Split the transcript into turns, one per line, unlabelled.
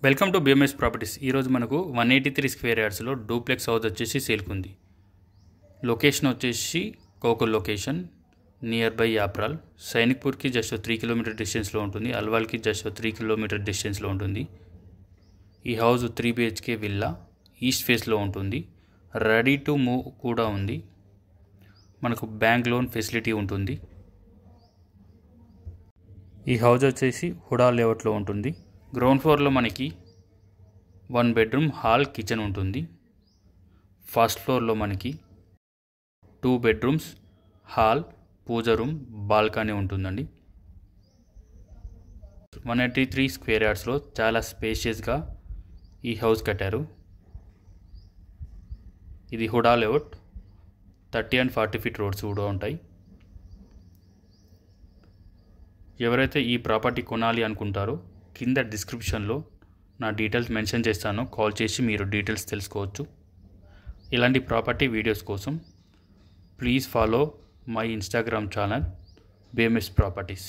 Welcome to BMS properties. ఈరోజు మనకు 183 square యార్డ్స్లో duplex house వచ్చేసి సేల్కుంది. లొకేషన్ వచ్చేసి కోకల్ లొకేషన్, నియర్ బై యాప్రాల్. సైనిక్పూర్కి జస్ట్ 3 కిలోమీటర్ డిస్టెన్స్లో ఉంటుంది. అల్వాల్కి జస్ట్ 3 కిలోమీటర్ డిస్టెన్స్లో ఉంటుంది. ఈ హౌస్ 3 BHK విల్లా, ఈస్ట్ ఫేస్లో ఉంటుంది. రెడీ టు మూవ్ కూడా ఉంది. మనకు బ్యాంక్ లోన్ ఫెసిలిటీ ఉంటుంది. ఈ హౌస్ వచ్చేసి హుడా లేఅవుట్లో ఉంటుంది. గ్రౌండ్ ఫ్లోర్లో మనకి 1 బెడ్రూమ్ హాల్ కిచెన్ ఉంటుంది. ఫస్ట్ ఫ్లోర్లో మనకి 2 బెడ్రూమ్స్ హాల్, పూజ రూమ్, బాల్కనీ ఉంటుందండి. 183 స్క్వేర్ యార్డ్స్లో చాలా స్పేషియస్గా ఈ హౌస్ కట్టారు. ఇది HUDA layout. 30 and 40 feet roads కూడా ఉంటాయి. ఎవరైతే ఈ ప్రాపర్టీ కొనాలి అనుకుంటారో కింద డిస్క్రిప్షన్లో నా డీటెయిల్స్ మెన్షన్ చేస్తాను. కాల్ చేసి మీరు డీటెయిల్స్ తెలుసుకోవచ్చు. ఇలాంటి ప్రాపర్టీ వీడియోస్ కోసం please follow my Instagram channel BMS properties.